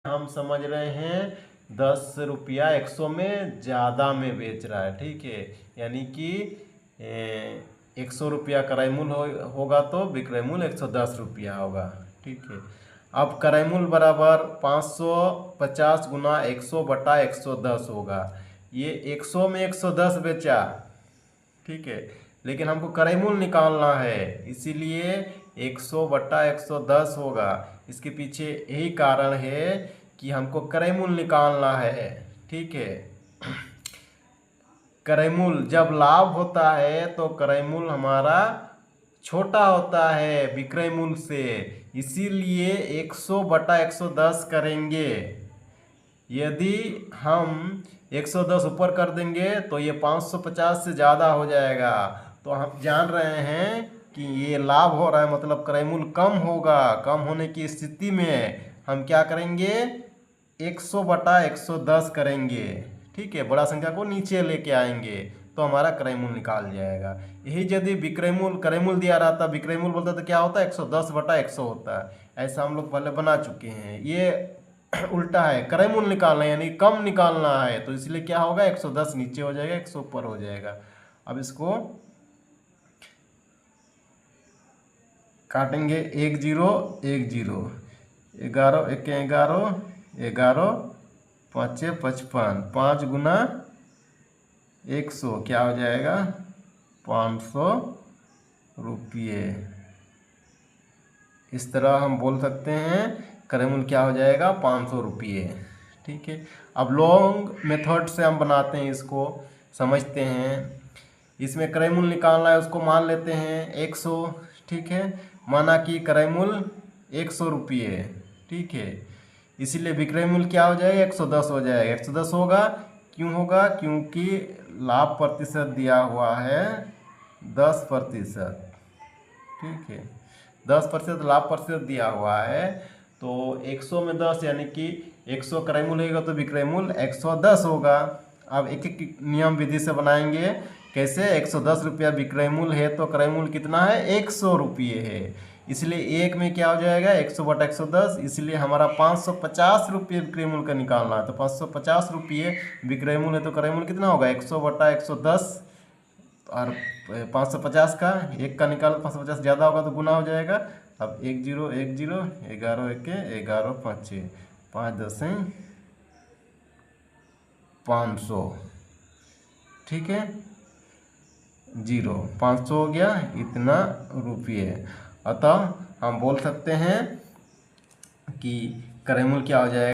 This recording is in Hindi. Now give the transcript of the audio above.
हम समझ रहे हैं 10 रुपया 100 में ज़्यादा में बेच रहा है, ठीक है। यानी कि 100 रुपया क्रय मूल्य होगा तो विक्रय मूल्य 110 रुपया होगा, ठीक है। अब क्रय मूल्य बराबर 550 गुना 100 बटा 110 होगा। ये 100 में 110 बेचा, ठीक है, लेकिन हमको क्रय मूल्य निकालना है, इसीलिए 100 बटा 110 होगा। इसके पीछे यही कारण है कि हमको क्रय मूल्य निकालना है, ठीक है। क्रय मूल्य जब लाभ होता है तो क्रय मूल्य हमारा छोटा होता है विक्रय मूल्य से, इसीलिए 100 बटा 110 करेंगे। यदि हम 110 ऊपर कर देंगे तो ये 550 से ज़्यादा हो जाएगा। तो हम जान रहे हैं कि ये लाभ हो रहा है, मतलब क्रय मूल्य कम होगा। कम होने की स्थिति में हम क्या करेंगे, 100 बटा 110 करेंगे, ठीक है। बड़ा संख्या को नीचे लेके आएंगे तो हमारा क्रय मूल्य निकाल जाएगा। यही यदि विक्रय मूल्य क्रय मूल्य दिया रहता, विक्रय मूल्य बोलता तो क्या होता है, 110 बटा 100 होता है। ऐसा हम लोग पहले बना चुके हैं। ये उल्टा है, क्रय मूल्य निकालना है यानी कम निकालना है, तो इसलिए क्या होगा, 110 नीचे हो जाएगा, 100 ऊपर हो जाएगा। अब इसको काटेंगे, 1 0 1 0, 11 1 11, 11 5 55, 5 गुना 100 क्या हो जाएगा, 500 रुपये। इस तरह हम बोल सकते हैं क्रय मूल्य क्या हो जाएगा, 500 रुपये, ठीक है। अब लॉन्ग मेथड से हम बनाते हैं, इसको समझते हैं। इसमें क्रय मूल्य निकालना है, उसको मान लेते हैं 100, ठीक है। माना कि क्रय मूल्य 100 रुपये, ठीक है, इसीलिए विक्रय मूल्य क्या हो जाएगा, 110 हो जाएगा। 110 होगा, क्यों होगा, क्योंकि लाभ प्रतिशत दिया हुआ है 10%, ठीक है। 10% लाभ प्रतिशत दिया हुआ है, तो 100 में 10 यानी कि 100 क्रय मूल्य होगा तो विक्रय मूल्य 110 होगा। अब एक एक नियम विधि से बनाएंगे। कैसे, 110 रुपया विक्रय मूल्य है तो क्रय मूल्य कितना है, 100 रुपये है, इसलिए एक में क्या हो जाएगा, 100 बटा 110, इसलिए हमारा 550 रुपये विक्रय मूल्य का निकालना है। तो 550 रुपये विक्रय मूल्य है तो क्रय मूल्य कितना होगा, 100 बटा 110, और 550 का एक का निकाल, 550 ज़्यादा होगा तो गुना हो जाएगा। अब 1 0 1 0, 11 1 11 5 5 10 500, ठीक है, 0 500 हो गया, इतना रुपये। अतः हम बोल सकते हैं कि क्रय मूल्य क्या हो जाएगा।